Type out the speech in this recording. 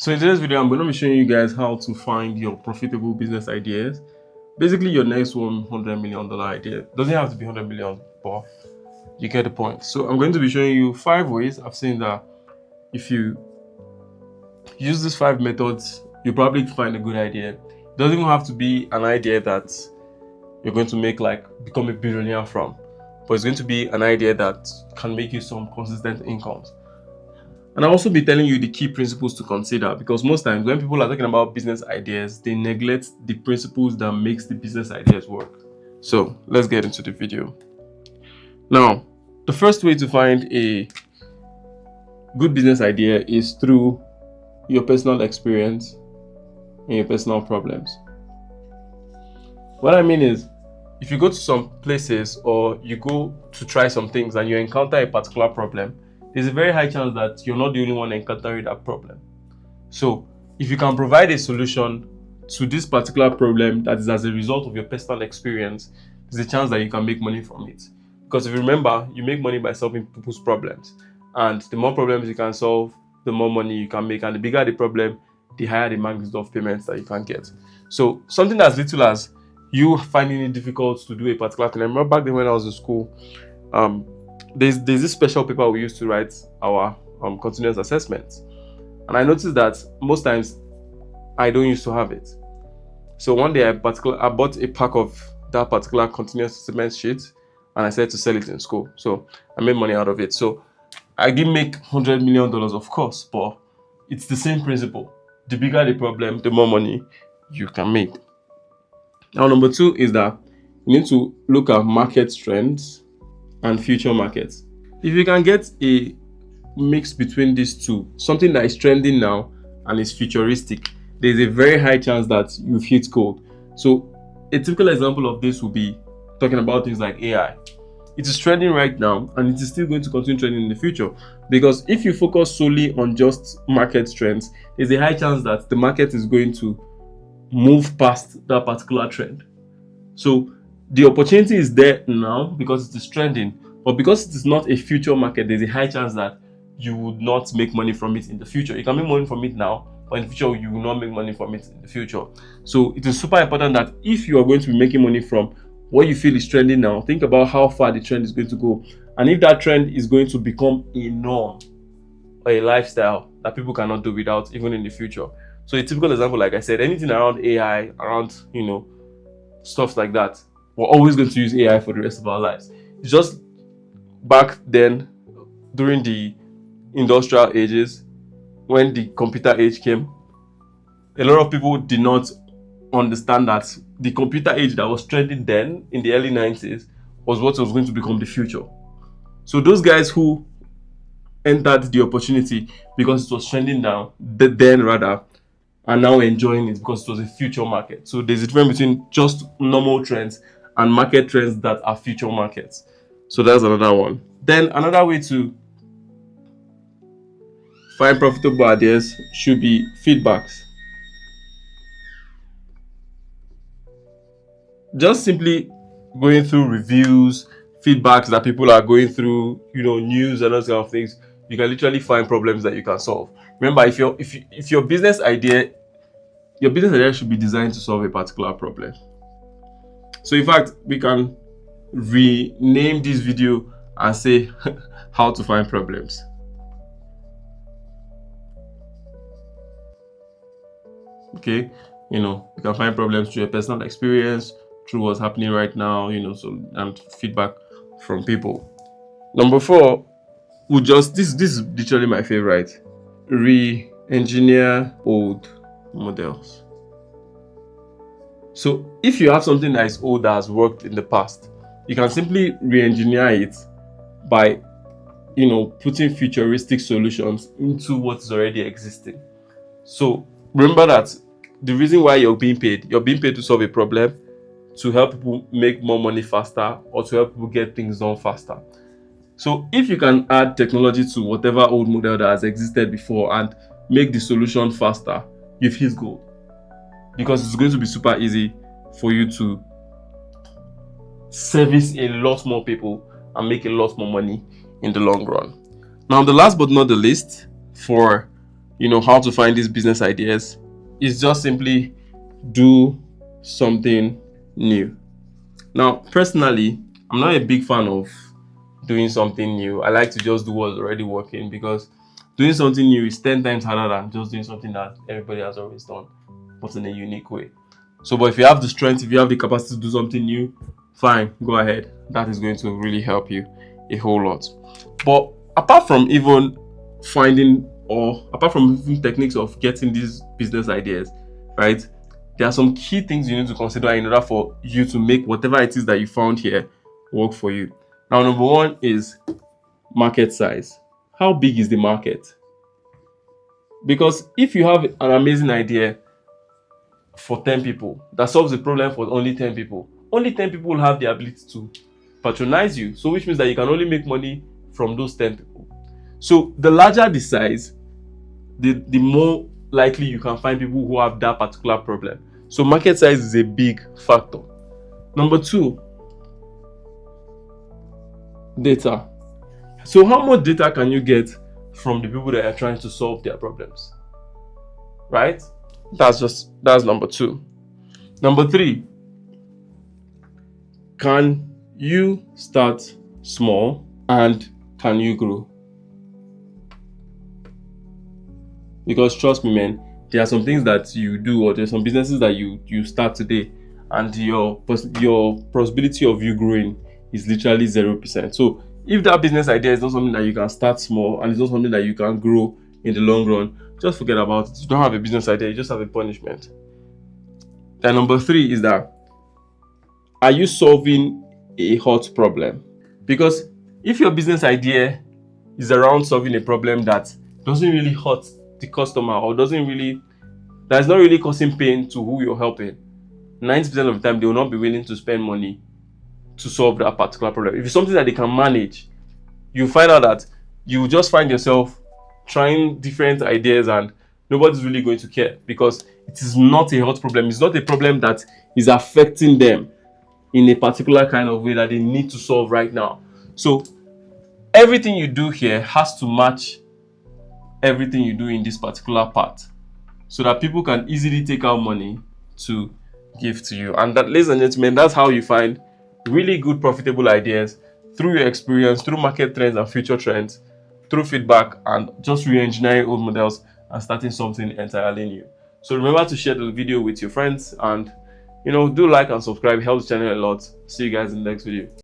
So in today's video, I'm going to be showing you guys how to find your profitable business ideas. Basically, your next $100 million idea. Doesn't have to be 100 million, but you get the point. So I'm going to be showing you 5 ways. I've seen that if you use these 5 methods, you probably find a good idea. It doesn't even have to be an idea that you're going to become a billionaire from, but it's going to be an idea that can make you some consistent incomes. And I'll also be telling you the key principles to consider, because most times when people are talking about business ideas, they neglect the principles that makes the business ideas work. So let's get into the video. Now, the first way to find a good business idea is through your personal experience and your personal problems. What I mean is, if you go to some places or you go to try some things and you encounter a particular problem, there's a very high chance that you're not the only one encountering that problem. So if you can provide a solution to this particular problem that is as a result of your personal experience, there's a chance that you can make money from it. Because if you remember, you make money by solving people's problems. And the more problems you can solve, the more money you can make. And the bigger the problem, the higher the magnitude of payments that you can get. So something as little as you finding it difficult to do a particular thing. I remember back then when I was in school, there's this special paper we used to write our continuous assessments, and I noticed that most times I don't used to have it. So one day I bought a pack of that particular continuous assessment sheet, and I said to sell it in school. So I made money out of it. So I didn't make $100 million, of course, but it's the same principle. The bigger the problem, the more money you can make. Now, number 2 is that you need to look at market trends and future markets. If you can get a mix between these two, something that is trending now and is futuristic, there's a very high chance that you've hit gold. So a typical example of this would be talking about things like AI. It is trending right now and it is still going to continue trending in the future, because if you focus solely on just market trends, there's a high chance that the market is going to move past that particular trend. So the opportunity is there now because it is trending, but because it is not a future market, there's a high chance that you would not make money from it in the future. You can make money from it now, but in the future you will not make money from it in the future. So it is super important that if you are going to be making money from what you feel is trending now, think about how far the trend is going to go, and if that trend is going to become a norm or a lifestyle that people cannot do without even in the future. So a typical example, like I said, anything around AI, around stuff like that, we're always going to use AI for the rest of our lives. It's just back then, during the industrial ages, when the computer age came, a lot of people did not understand that the computer age that was trending then in the early 90s was what was going to become the future. So those guys who entered the opportunity because it was trending now, are now enjoying it because it was a future market. So there's a difference between just normal trends and market trends that are future markets. So that's another one. Then another way to find profitable ideas should be feedbacks. Just simply going through reviews, feedbacks that people are going through, news and those kind of things, you can literally find problems that you can solve. Remember, if your business idea should be designed to solve a particular problem. So in fact, we can rename this video and say how to find problems. Okay, you can find problems through your personal experience, through what's happening right now, and feedback from people. Number 4, this is literally my favorite: re-engineer old models. So if you have something that is old that has worked in the past, you can simply re-engineer it by putting futuristic solutions into what is already existing. So remember that the reason why you're being paid to solve a problem, to help people make more money faster, or to help people get things done faster. So if you can add technology to whatever old model that has existed before and make the solution faster, you've hit gold, because it's going to be super easy for you to service a lot more people and make a lot more money in the long run. Now, the last but not the least, for how to find these business ideas is just simply do something new. Now, personally, I'm not a big fan of doing something new. I like to just do what's already working, because doing something new is 10 times harder than just doing something that everybody has always done, but in a unique way. So, but if you have the strength, if you have the capacity to do something new, fine, go ahead. That is going to really help you a whole lot. But apart from even finding, or apart from even techniques of getting these business ideas, right, there are some key things you need to consider in order for you to make whatever it is that you found here work for you. Now, number one is market size. How big is the market? Because if you have an amazing idea for 10 people that solves the problem for only 10 people, only 10 people will have the ability to patronize you. So which means that you can only make money from those 10 people. So the larger the size, the more likely you can find people who have that particular problem. So market size is a big factor. Number two, data. So how much data can you get from the people that are trying to solve their problems? Right? That's number two. Number three, can you start small and can you grow? Because trust me, man, there are some things that you do, or there's some businesses that you start today, and your possibility of you growing is literally 0%. So if that business idea is not something that you can start small and it's not something that you can grow in the long run, just forget about it. You don't have a business idea, you just have a punishment. Then number three is that, are you solving a hot problem? Because if your business idea is around solving a problem that doesn't really hurt the customer, or that's not really causing pain to who you're helping, 90% of the time they will not be willing to spend money to solve that particular problem. If it's something that they can manage, you find out that you just find yourself trying different ideas and nobody's really going to care, because it is not a hot problem. It's not a problem that is affecting them in a particular kind of way that they need to solve right now. So everything you do here has to match everything you do in this particular part, so that people can easily take out money to give to you. And that, ladies and gentlemen, that's how you find really good profitable ideas, through your experience, through market trends and future trends, through feedback, and just re-engineering old models and starting something entirely new. So remember to share the video with your friends, and do like and subscribe. It helps the channel a lot. See you guys in the next video.